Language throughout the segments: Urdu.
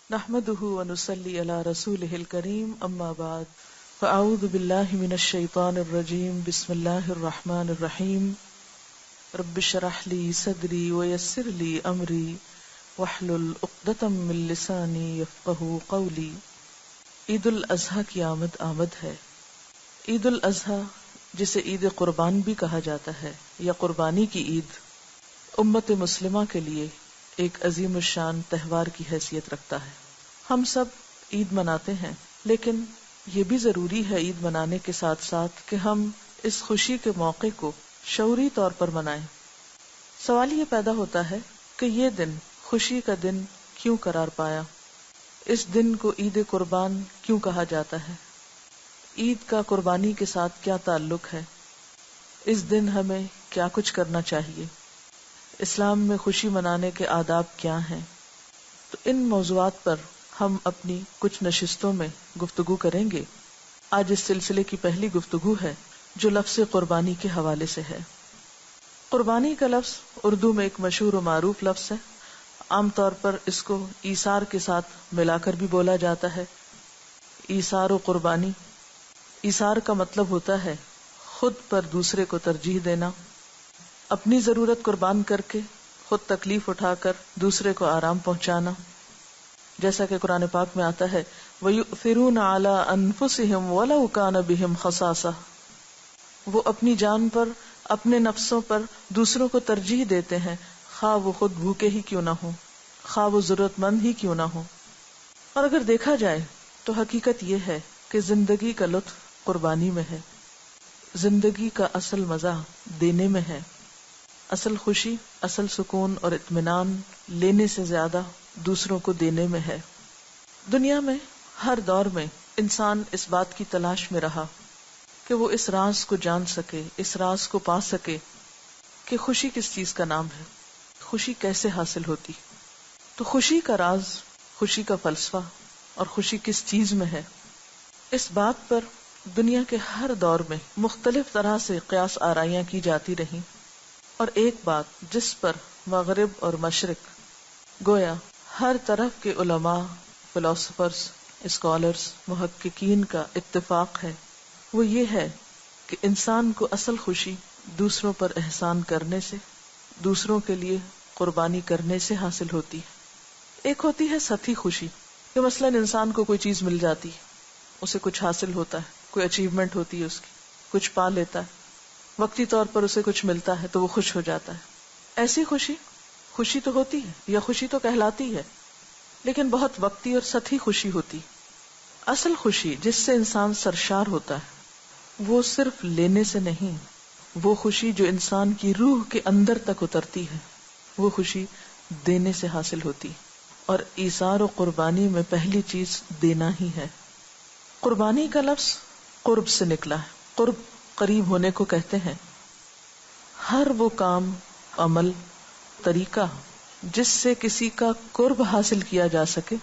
نحمده ونصلي على رسوله الكريم اما بعد فاعوذ بالله من الشيطان الرجيم بسم الله الرحمن الرحيم رب اشرح لي صدري ويسر لي امري واحلل عقدة من لساني يفقهوا قولي۔ عید الاضحیٰ کی آمد ہے۔ عید الاضحیٰ جسے عید قربان بھی کہا جاتا ہے یا قربانی کی عید، امت مسلمہ کے لیے ایک عظیم الشان تہوار کی حیثیت رکھتا ہے۔ ہم سب عید مناتے ہیں، لیکن یہ بھی ضروری ہے عید منانے کے ساتھ ساتھ کہ ہم اس خوشی کے موقع کو شعوری طور پر منائیں۔ سوال یہ پیدا ہوتا ہے کہ یہ دن خوشی کا دن کیوں قرار پایا؟ اس دن کو عید قربان کیوں کہا جاتا ہے؟ عید کا قربانی کے ساتھ کیا تعلق ہے؟ اس دن ہمیں کیا کچھ کرنا چاہیے؟ اسلام میں خوشی منانے کے آداب کیا ہیں؟ تو ان موضوعات پر ہم اپنی کچھ نشستوں میں گفتگو کریں گے۔ آج اس سلسلے کی پہلی گفتگو ہے جو لفظ قربانی کے حوالے سے ہے۔ قربانی کا لفظ اردو میں ایک مشہور و معروف لفظ ہے۔ عام طور پر اس کو ایثار کے ساتھ ملا کر بھی بولا جاتا ہے۔ ایثار و قربانی، ایثار کا مطلب ہوتا ہے خود پر دوسرے کو ترجیح دینا، اپنی ضرورت قربان کر کے خود تکلیف اٹھا کر دوسرے کو آرام پہنچانا، جیسا کہ قرآن پاک میں آتا ہے وَيُؤْثِرُونَ عَلَىٰ أَنفُسِهِمْ وَلَوْ كَانَ بِهِمْ خَصَاصَةٌ، وہ اپنی جان پر، اپنے نفسوں پر دوسروں کو ترجیح دیتے ہیں، خواہ وہ خود بھوکے ہی کیوں نہ ہو، خواہ وہ ضرورت مند ہی کیوں نہ ہو۔ اور اگر دیکھا جائے تو حقیقت یہ ہے کہ زندگی کا لطف قربانی میں ہے، زندگی کا اصل مزہ دینے میں ہے، اصل خوشی، اصل سکون اور اطمینان لینے سے زیادہ دوسروں کو دینے میں ہے۔ دنیا میں ہر دور میں انسان اس بات کی تلاش میں رہا کہ وہ اس راز کو جان سکے، اس راز کو پا سکے کہ خوشی کس چیز کا نام ہے، خوشی کیسے حاصل ہوتی۔ تو خوشی کا راز، خوشی کا فلسفہ اور خوشی کس چیز میں ہے، اس بات پر دنیا کے ہر دور میں مختلف طرح سے قیاس آرائیاں کی جاتی رہیں، اور ایک بات جس پر مغرب اور مشرق گویا ہر طرف کے علماء، فلاسفرز، اسکالرز، محققین کا اتفاق ہے، وہ یہ ہے کہ انسان کو اصل خوشی دوسروں پر احسان کرنے سے، دوسروں کے لیے قربانی کرنے سے حاصل ہوتی ہے۔ ایک ہوتی ہے سطحی خوشی کہ مثلاً انسان کو کوئی چیز مل جاتی ہے، اسے کچھ حاصل ہوتا ہے، کوئی اچیومنٹ ہوتی ہے اس کی، کچھ پا لیتا ہے، وقتی طور پر اسے کچھ ملتا ہے تو وہ خوش ہو جاتا ہے۔ ایسی خوشی تو ہوتی ہے یا خوشی تو کہلاتی ہے، لیکن بہت وقتی اور سطحی خوشی ہوتی۔ اصل خوشی جس سے انسان سرشار ہوتا ہے وہ صرف لینے سے نہیں، وہ خوشی جو انسان کی روح کے اندر تک اترتی ہے، وہ خوشی دینے سے حاصل ہوتی، اور ایثار و قربانی میں پہلی چیز دینا ہی ہے۔ قربانی کا لفظ قرب سے نکلا ہے، قرب قریب ہونے کو کہتے ہیں۔ ہر وہ کام، عمل، طریقہ جس سے کسی کا قرب حاصل کیا جا سکے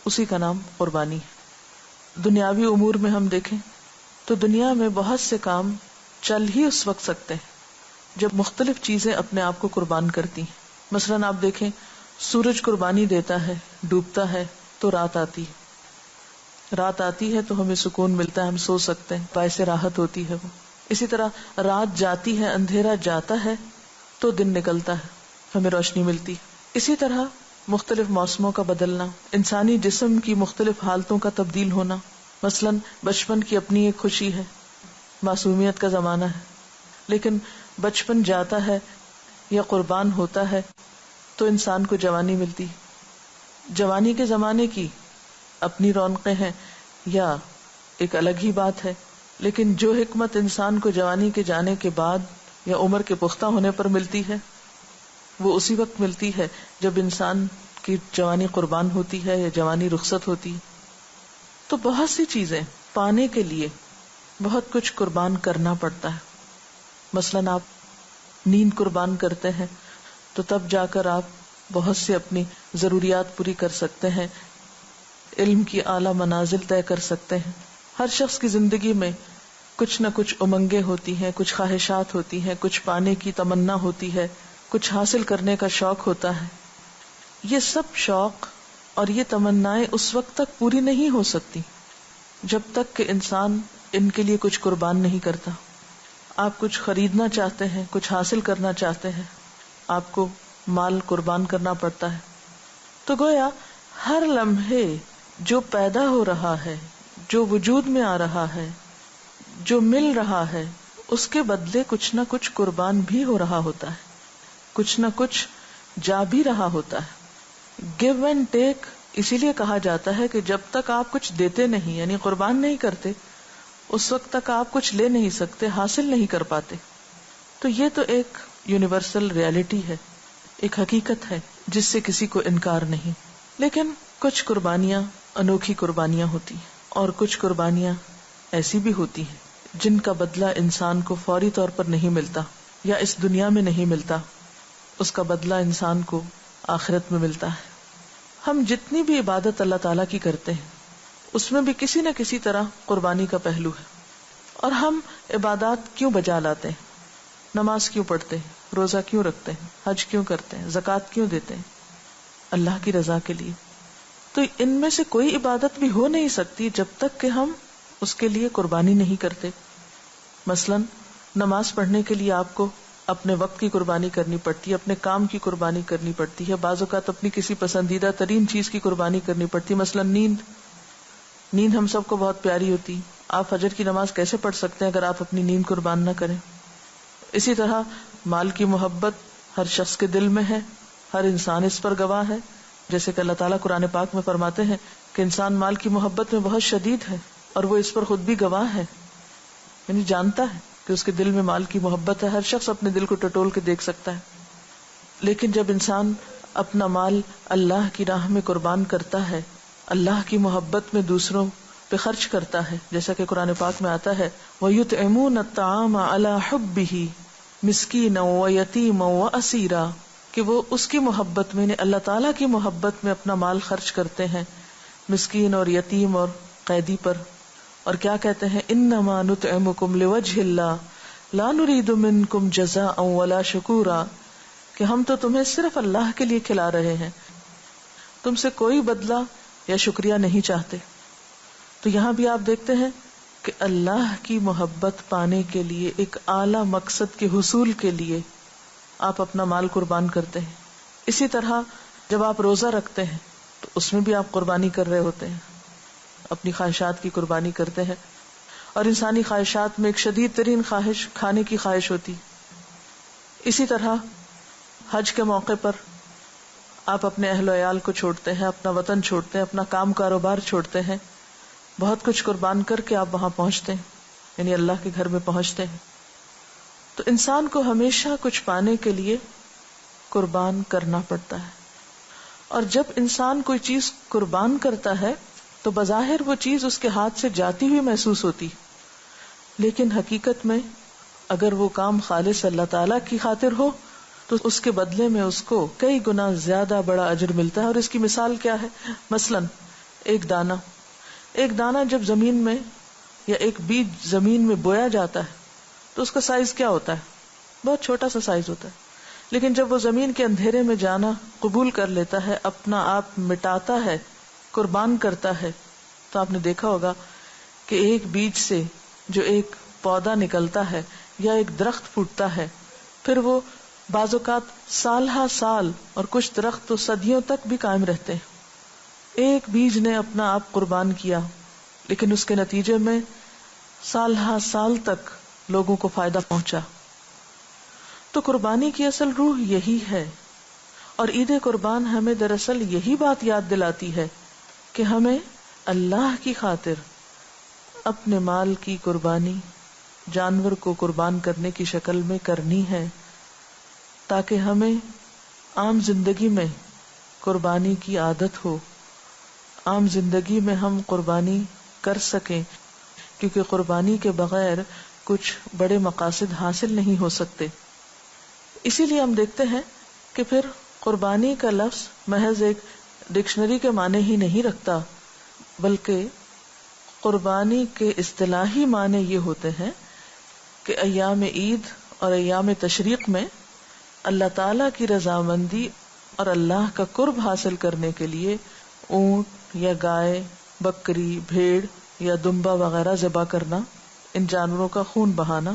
اسی کا نام قربانی ہے۔ دنیاوی امور میں ہم دیکھیں تو دنیا میں بہت سے کام چل ہی اس وقت سکتے ہیں جب مختلف چیزیں اپنے آپ کو قربان کرتی ہیں۔ مثلاً آپ دیکھیں سورج قربانی دیتا ہے، ڈوبتا ہے تو رات آتی ہے، رات آتی ہے تو ہمیں سکون ملتا ہے، ہم سو سکتے ہیں، باعث راحت ہوتی ہے وہ۔ اسی طرح رات جاتی ہے، اندھیرا جاتا ہے تو دن نکلتا ہے، ہمیں روشنی ملتی۔ اسی طرح مختلف موسموں کا بدلنا، انسانی جسم کی مختلف حالتوں کا تبدیل ہونا، مثلاً بچپن کی اپنی ایک خوشی ہے، معصومیت کا زمانہ ہے، لیکن بچپن جاتا ہے یا قربان ہوتا ہے تو انسان کو جوانی ملتی۔ جوانی کے زمانے کی اپنی رونقیں ہیں یا ایک الگ ہی بات ہے، لیکن جو حکمت انسان کو جوانی کے جانے کے بعد یا عمر کے پختہ ہونے پر ملتی ہے وہ اسی وقت ملتی ہے جب انسان کی جوانی قربان ہوتی ہے یا جوانی رخصت ہوتی ہے۔ تو بہت سی چیزیں پانے کے لیے بہت کچھ قربان کرنا پڑتا ہے۔ مثلاً آپ نیند قربان کرتے ہیں تو تب جا کر آپ بہت سے اپنی ضروریات پوری کر سکتے ہیں، علم کی اعلیٰ منازل طے کر سکتے ہیں۔ ہر شخص کی زندگی میں کچھ نہ کچھ امنگیں ہوتی ہیں، کچھ خواہشات ہوتی ہیں، کچھ پانے کی تمنا ہوتی ہے، کچھ حاصل کرنے کا شوق ہوتا ہے۔ یہ سب شوق اور یہ تمنائیں اس وقت تک پوری نہیں ہو سکتی جب تک کہ انسان ان کے لیے کچھ قربان نہیں کرتا. آپ کچھ خریدنا چاہتے ہیں، کچھ حاصل کرنا چاہتے ہیں، آپ کو مال قربان کرنا پڑتا ہے. تو گویا ہر لمحے جو پیدا ہو رہا ہے، جو وجود میں آ رہا ہے، جو مل رہا ہے، اس کے بدلے کچھ نہ کچھ قربان بھی ہو رہا ہوتا ہے، کچھ نہ کچھ جا بھی رہا ہوتا ہے. گیو اینڈ ٹیک اسی لیے کہا جاتا ہے کہ جب تک آپ کچھ دیتے نہیں، یعنی قربان نہیں کرتے، اس وقت تک آپ کچھ لے نہیں سکتے، حاصل نہیں کر پاتے. تو یہ تو ایک یونیورسل ریالٹی ہے، ایک حقیقت ہے جس سے کسی کو انکار نہیں. لیکن کچھ قربانیاں انوکھی قربانیاں ہوتی ہیں، اور کچھ قربانیاں ایسی بھی ہوتی ہیں جن کا بدلہ انسان کو فوری طور پر نہیں ملتا، یا اس دنیا میں نہیں ملتا، اس کا بدلہ انسان کو آخرت میں ملتا ہے. ہم جتنی بھی عبادت اللہ تعالیٰ کی کرتے ہیں اس میں بھی کسی نہ کسی طرح قربانی کا پہلو ہے. اور ہم عبادات کیوں بجا لاتے ہیں؟ نماز کیوں پڑھتے ہیں؟ روزہ کیوں رکھتے ہیں؟ حج کیوں کرتے ہیں؟ زکوٰۃ کیوں دیتے ہیں؟ اللہ کی رضا کے لیے. تو ان میں سے کوئی عبادت بھی ہو نہیں سکتی جب تک کہ ہم اس کے لیے قربانی نہیں کرتے. مثلا نماز پڑھنے کے لیے آپ کو اپنے وقت کی قربانی کرنی پڑتی ہے، اپنے کام کی قربانی کرنی پڑتی ہے، بعض اوقات اپنی کسی پسندیدہ ترین چیز کی قربانی کرنی پڑتی ہے. مثلا نیند ہم سب کو بہت پیاری ہوتی. آپ فجر کی نماز کیسے پڑھ سکتے ہیں اگر آپ اپنی نیند قربان نہ کریں؟ اسی طرح مال کی محبت ہر شخص کے دل میں ہے، ہر انسان اس پر گواہ ہے. جیسے کہ اللہ تعالیٰ قرآن پاک میں فرماتے ہیں کہ انسان مال کی محبت میں بہت شدید ہے، اور وہ اس پر خود بھی گواہ ہے، یعنی جانتا ہے کہ اس کے دل میں مال کی محبت ہے. ہر شخص اپنے دل کو ٹٹول کے دیکھ سکتا ہے. لیکن جب انسان اپنا مال اللہ کی راہ میں قربان کرتا ہے، اللہ کی محبت میں دوسروں پہ خرچ کرتا ہے، جیسا کہ قرآن پاک میں آتا ہے وَيُطْعِمُونَ الطَّعَامَ عَلَى حُبِّهِ مِسْكِينًا وَيَتِيمًا وَأَسِيرًا، کہ وہ اس کی محبت میں، اللہ تعالیٰ کی محبت میں اپنا مال خرچ کرتے ہیں مسکین اور یتیم اور قیدی پر. اور کیا کہتے ہیں؟ انما نطعمکم لوجہ اللہ لا نرید منکم جزاء ولا شکورا، کہ ہم تو تمہیں صرف اللہ کے لیے کھلا رہے ہیں، تم سے کوئی بدلہ یا شکریہ نہیں چاہتے. تو یہاں بھی آپ دیکھتے ہیں کہ اللہ کی محبت پانے کے لیے، ایک اعلیٰ مقصد کے حصول کے لیے آپ اپنا مال قربان کرتے ہیں. اسی طرح جب آپ روزہ رکھتے ہیں تو اس میں بھی آپ قربانی کر رہے ہوتے ہیں، اپنی خواہشات کی قربانی کرتے ہیں. اور انسانی خواہشات میں ایک شدید ترین خواہش کھانے کی خواہش ہوتی. اسی طرح حج کے موقع پر آپ اپنے اہل و عیال کو چھوڑتے ہیں، اپنا وطن چھوڑتے ہیں، اپنا کام کاروبار چھوڑتے ہیں، بہت کچھ قربان کر کے آپ وہاں پہنچتے ہیں، یعنی اللہ کے گھر میں پہنچتے ہیں. تو انسان کو ہمیشہ کچھ پانے کے لیے قربان کرنا پڑتا ہے. اور جب انسان کوئی چیز قربان کرتا ہے تو بظاہر وہ چیز اس کے ہاتھ سے جاتی ہوئی محسوس ہوتی، لیکن حقیقت میں اگر وہ کام خالص اللہ تعالیٰ کی خاطر ہو تو اس کے بدلے میں اس کو کئی گنا زیادہ بڑا اجر ملتا ہے. اور اس کی مثال کیا ہے؟ مثلا ایک دانہ جب زمین میں، یا ایک بیج زمین میں بویا جاتا ہے تو اس کا سائز کیا ہوتا ہے؟ بہت چھوٹا سا سائز ہوتا ہے. لیکن جب وہ زمین کے اندھیرے میں جانا قبول کر لیتا ہے، اپنا آپ مٹاتا ہے، قربان کرتا ہے، تو آپ نے دیکھا ہوگا کہ ایک بیج سے جو ایک پودا نکلتا ہے یا ایک درخت پھوٹتا ہے، پھر وہ بعض اوقات سال ہا سال، اور کچھ درخت تو صدیوں تک بھی قائم رہتے ہیں. ایک بیج نے اپنا آپ قربان کیا، لیکن اس کے نتیجے میں سال ہا سال تک لوگوں کو فائدہ پہنچا. تو قربانی کی اصل روح یہی ہے. اور عید قربان ہمیں دراصل یہی بات یاد دلاتی ہے کہ ہمیں اللہ کی خاطر اپنے مال کی قربانی جانور کو قربان کرنے کی شکل میں کرنی ہے، تاکہ ہمیں عام زندگی میں قربانی کی عادت ہو، عام زندگی میں ہم قربانی کر سکیں، کیونکہ قربانی کے بغیر کچھ بڑے مقاصد حاصل نہیں ہو سکتے. اسی لیے ہم دیکھتے ہیں کہ پھر قربانی کا لفظ محض ایک ڈکشنری کے معنی ہی نہیں رکھتا، بلکہ قربانی کے اصطلاحی معنی یہ ہوتے ہیں کہ ایام عید اور ایام تشریق میں اللہ تعالی کی رضامندی اور اللہ کا قرب حاصل کرنے کے لیے اونٹ یا گائے، بکری، بھیڑ یا دمبا وغیرہ ذبح کرنا، ان جانوروں کا خون بہانا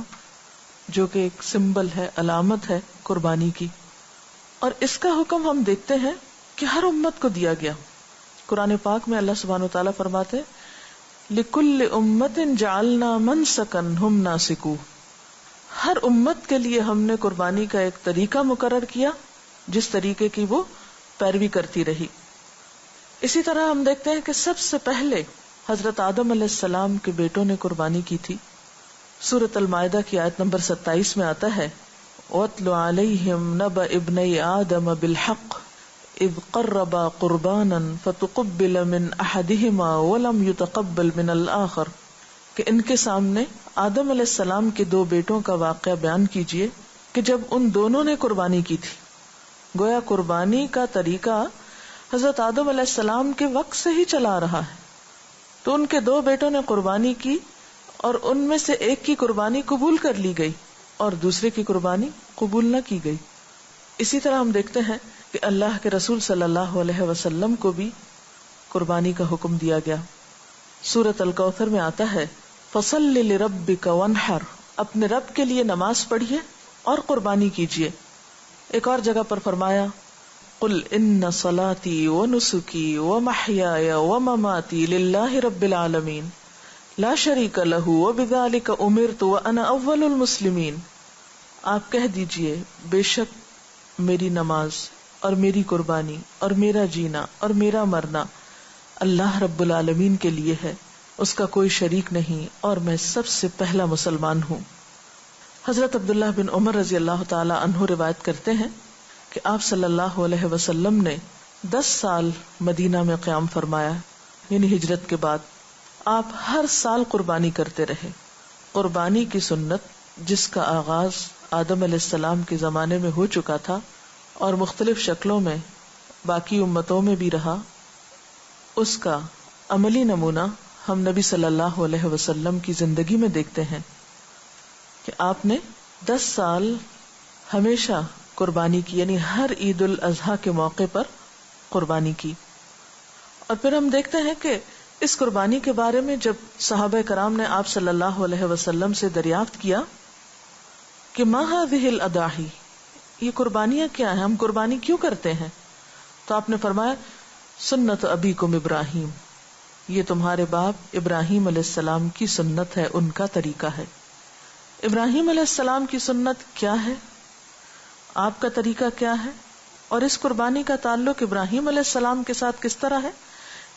جو کہ ایک سمبل ہے، علامت ہے قربانی کی. اور اس کا حکم ہم دیکھتے ہیں کہ ہر امت کو دیا گیا. قرآن پاک میں اللہ سبحانہ وتعالیٰ فرماتے لِكُلِّ أُمَّةٍ جَعَلْنَا مَنْسَكًا هُمْ نَاسِكُوهُ، ہر امت کے لیے ہم نے قربانی کا ایک طریقہ مقرر کیا جس طریقے کی وہ پیروی کرتی رہی. اسی طرح ہم دیکھتے ہیں کہ سب سے پہلے حضرت آدم علیہ السلام کے بیٹوں نے قربانی کی تھی. سورۃ المائدہ کی آیت نمبر 27 میں آتا ہے وَاتْلُ عَلَيْهِمْ نَبَأَ ابْنَيْ آدَمَ بِالْحَقِّ اذ قربا قربانا فتقبل من احدهما ولم يتقبل من الاخر، کہ ان کے سامنے آدم علیہ السلام کے دو بیٹوں کا واقعہ بیان کیجئے کہ جب ان دونوں نے قربانی کی تھی. گویا قربانی کا طریقہ حضرت آدم علیہ السلام کے وقت سے ہی چلا رہا ہے. تو ان کے دو بیٹوں نے قربانی کی اور ان میں سے ایک کی قربانی قبول کر لی گئی اور دوسرے کی قربانی قبول نہ کی گئی. اسی طرح ہم دیکھتے ہیں کہ اللہ کے رسول صلی اللہ علیہ وسلم کو بھی قربانی کا حکم دیا گیا. سورۃ الکوثر میں آتا ہے فَصَلِّ لِرَبِّكَ وَانْحَرْ، اپنے رب کے لیے نماز پڑھیے اور قربانی کیجیے. ایک اور جگہ پر فرمایا قُلْ إِنَّ صَلَاتِي وَنُسُكِي وَمَحْيَايَ وَمَمَاتِي لِلَّهِ رَبِّ الْعَالَمِينَ لَا شَرِيكَ لَهُ وَبِذَلِكَ أُمِرْتُ وَأَنَا أَوَّلُ الْمُسْلِمِينَ. آپ کہہ دیجئے بے شک میری نماز اور میری قربانی اور میرا جینا اور میرا مرنا اللہ رب العالمین کے لیے ہے، اس کا کوئی شریک نہیں اور میں سب سے پہلا مسلمان ہوں. حضرت عبداللہ بن عمر رضی اللہ تعالی عنہ روایت کرتے ہیں کہ آپ صلی اللہ علیہ وسلم نے 10 سال مدینہ میں قیام فرمایا، یعنی ہجرت کے بعد. آپ ہر سال قربانی کرتے رہے. قربانی کی سنت جس کا آغاز آدم علیہ السلام کے زمانے میں ہو چکا تھا اور مختلف شکلوں میں باقی امتوں میں بھی رہا، اس کا عملی نمونہ ہم نبی صلی اللہ علیہ وسلم کی زندگی میں دیکھتے ہیں کہ آپ نے 10 سال ہمیشہ قربانی کی، یعنی ہر عید الاضحیٰ کے موقع پر قربانی کی. اور پھر ہم دیکھتے ہیں کہ اس قربانی کے بارے میں جب صحابہ کرام نے آپ صلی اللہ علیہ وسلم سے دریافت کیا کہ ما هذه الاضاحی، یہ قربانیاں کیا ہیں، ہم قربانی کیوں کرتے ہیں، تو آپ نے فرمایا سنت ابیکم ابراہیم، یہ تمہارے باپ ابراہیم علیہ السلام کی سنت ہے، ان کا طریقہ ہے. ابراہیم علیہ السلام کی سنت کیا ہے، آپ کا طریقہ کیا ہے، اور اس قربانی کا تعلق ابراہیم علیہ السلام کے ساتھ کس طرح ہے،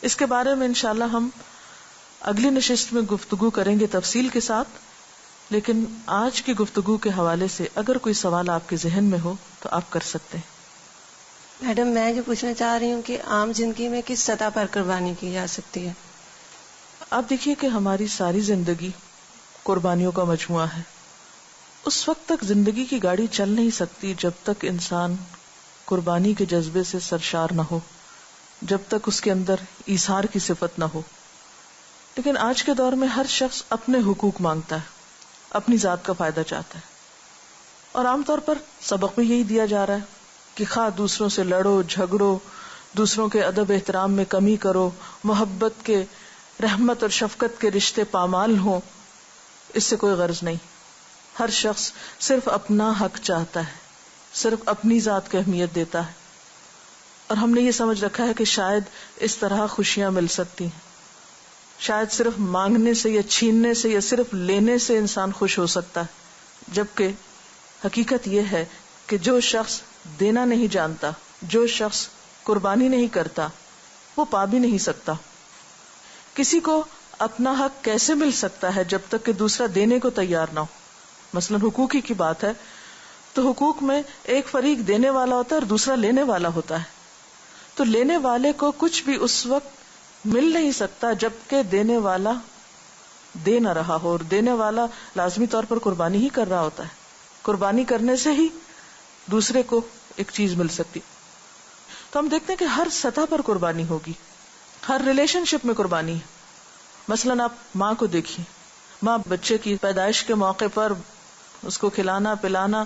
اس کے بارے میں انشاءاللہ ہم اگلی نشست میں گفتگو کریں گے تفصیل کے ساتھ. لیکن آج کی گفتگو کے حوالے سے اگر کوئی سوال آپ کے ذہن میں ہو تو آپ کر سکتے ہیں. میڈم میں جو پوچھنا چاہ رہی ہوں کہ عام زندگی میں کس سطح پر قربانی کی جا سکتی ہے؟ آپ دیکھیے کہ ہماری ساری زندگی قربانیوں کا مجموعہ ہے. اس وقت تک زندگی کی گاڑی چل نہیں سکتی جب تک انسان قربانی کے جذبے سے سرشار نہ ہو، جب تک اس کے اندر ایثار کی صفت نہ ہو. لیکن آج کے دور میں ہر شخص اپنے حقوق مانگتا ہے، اپنی ذات کا فائدہ چاہتا ہے، اور عام طور پر سبق میں یہی دیا جا رہا ہے کہ خواہ دوسروں سے لڑو جھگڑو، دوسروں کے ادب احترام میں کمی کرو، محبت کے، رحمت اور شفقت کے رشتے پامال ہوں، اس سے کوئی غرض نہیں. ہر شخص صرف اپنا حق چاہتا ہے، صرف اپنی ذات کو اہمیت دیتا ہے. اور ہم نے یہ سمجھ رکھا ہے کہ شاید اس طرح خوشیاں مل سکتی ہیں، شاید صرف مانگنے سے یا چھیننے سے یا صرف لینے سے انسان خوش ہو سکتا ہے. جبکہ حقیقت یہ ہے کہ جو شخص دینا نہیں جانتا، جو شخص قربانی نہیں کرتا، وہ پا بھی نہیں سکتا. کسی کو اپنا حق کیسے مل سکتا ہے جب تک کہ دوسرا دینے کو تیار نہ ہو. مثلا حقوق ہی کی بات ہے تو حقوق میں ایک فریق دینے والا ہوتا ہے اور دوسرا لینے والا ہوتا ہے. تو لینے والے کو کچھ بھی اس وقت مل نہیں سکتا جبکہ دینے والا دے نہ رہا ہو، اور دینے والا لازمی طور پر قربانی ہی کر رہا ہوتا ہے. قربانی کرنے سے ہی دوسرے کو ایک چیز مل سکتی. تو ہم دیکھتے ہیں کہ ہر سطح پر قربانی ہوگی، ہر ریلیشن شپ میں قربانی ہے. مثلا آپ ماں کو دیکھیے، ماں بچے کی پیدائش کے موقع پر اس کو کھلانا پلانا،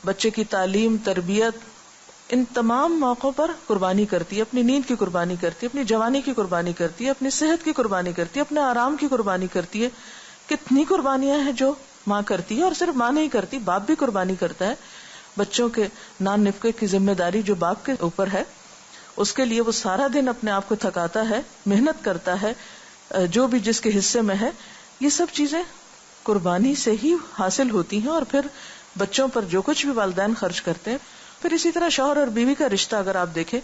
بچے کی تعلیم تربیت ان تمام موقعوں پر قربانی کرتی ہے، اپنی نیند کی قربانی کرتی ہے، اپنی جوانی کی قربانی کرتی ہے، اپنی صحت کی قربانی کرتی ہے، اپنے آرام کی قربانی کرتی ہے. کتنی قربانیاں ہیں جو ماں کرتی ہے، اور صرف ماں نہیں کرتی، باپ بھی قربانی کرتا ہے. بچوں کے نان نفقے کی ذمہ داری جو باپ کے اوپر ہے، اس کے لیے وہ سارا دن اپنے آپ کو تھکاتا ہے، محنت کرتا ہے، جو بھی جس کے حصے میں ہے. یہ سب چیزیں قربانی سے ہی حاصل ہوتی ہیں. اور پھر بچوں پر جو کچھ بھی والدین خرچ کرتے ہیں. پھر اسی طرح شوہر اور بیوی کا رشتہ اگر آپ دیکھیں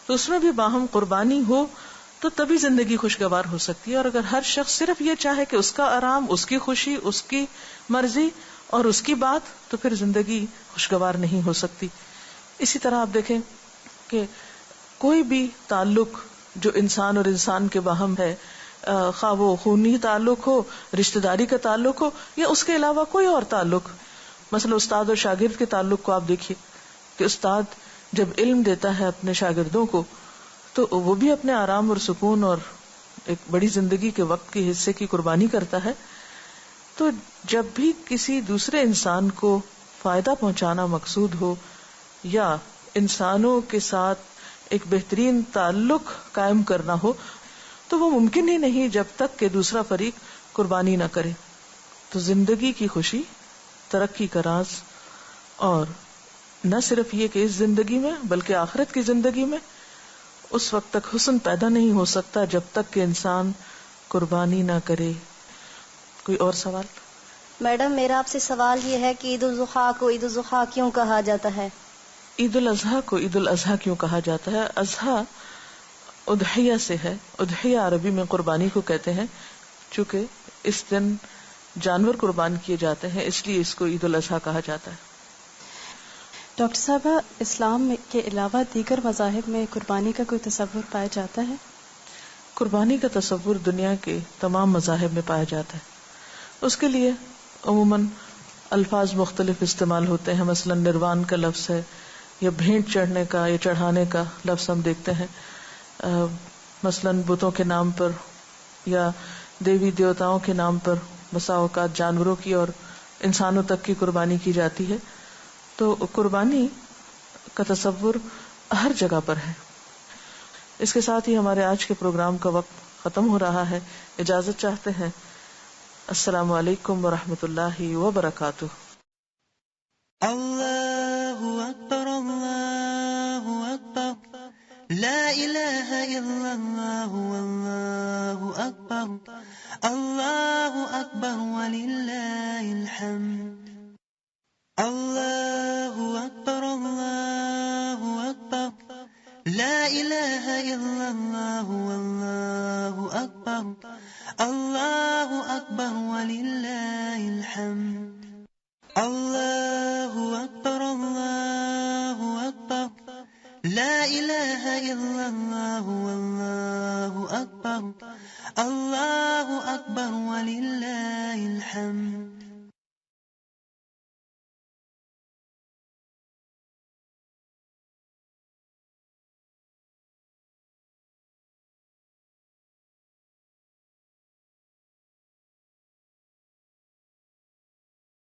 تو اس میں بھی باہم قربانی ہو تو تبھی زندگی خوشگوار ہو سکتی ہے. اور اگر ہر شخص صرف یہ چاہے کہ اس کا آرام، اس کی خوشی، اس کی مرضی اور اس کی بات، تو پھر زندگی خوشگوار نہیں ہو سکتی. اسی طرح آپ دیکھیں کہ کوئی بھی تعلق جو انسان اور انسان کے باہم ہے، خواہ وہ خونی تعلق ہو، رشتہ داری کا تعلق ہو، یا اس کے علاوہ کوئی اور تعلق. مثلا استاد اور شاگرد کے تعلق کو آپ دیکھیے کہ استاد جب علم دیتا ہے اپنے شاگردوں کو تو وہ بھی اپنے آرام اور سکون اور ایک بڑی زندگی کے وقت کے حصے کی قربانی کرتا ہے. تو جب بھی کسی دوسرے انسان کو فائدہ پہنچانا مقصود ہو یا انسانوں کے ساتھ ایک بہترین تعلق قائم کرنا ہو تو وہ ممکن ہی نہیں جب تک کہ دوسرا فریق قربانی نہ کرے. تو زندگی کی خوشی، ترقی کا راز، اور نہ صرف یہ کہ اس زندگی میں بلکہ آخرت کی زندگی میں اس وقت تک حسن پیدا نہیں ہو سکتا جب تک کہ انسان قربانی نہ کرے. کوئی اور سوال؟ میڈم میرا آپ سے سوال یہ ہے کہ عید الاضحیٰ کو عید الاضحیٰ کیوں کہا جاتا ہے؟ عید الاضحیٰ کو عید الاضحیٰ کیوں کہا جاتا ہے؟ اضحیٰ اضحیہ سے ہے. اضحیہ عربی میں قربانی کو کہتے ہیں. چونکہ اس دن جانور قربان کیے جاتے ہیں اس لیے اس کو عید الاضحیٰ کہا جاتا ہے. ڈاکٹر صاحبہ، اسلام کے علاوہ دیگر مذاہب میں قربانی کا کوئی تصور پایا جاتا ہے؟ قربانی کا تصور دنیا کے تمام مذاہب میں پایا جاتا ہے. اس کے لیے عموماً الفاظ مختلف استعمال ہوتے ہیں. مثلا نروان کا لفظ ہے، یا بھینٹ چڑھنے کا یا چڑھانے کا لفظ ہم دیکھتے ہیں. مثلا بتوں کے نام پر یا دیوی دیوتاؤں کے نام پر بسا اوقات جانوروں کی اور انسانوں تک کی قربانی کی جاتی ہے. تو قربانی کا تصور ہر جگہ پر ہے. اس کے ساتھ ہی ہمارے آج کے پروگرام کا وقت ختم ہو رہا ہے. اجازت چاہتے ہیں. السلام علیکم ورحمۃ اللہ وبرکاتہ. اللہ اکبر، اللہ اکبر، لا الہ الا اللہ، واللہ اکبر، اللہ اکبر وللہ الحمد. اللہ اکبر، اللہ اکبر، لا الہ الا اللہ، واللہ اکبر، اللہ اکبر وللہ الحمد. اللہ اکبر، اللہ اکبر، لا الہ الا اللہ، واللہ اکبر، اللہ اکبر وللہ الحمد.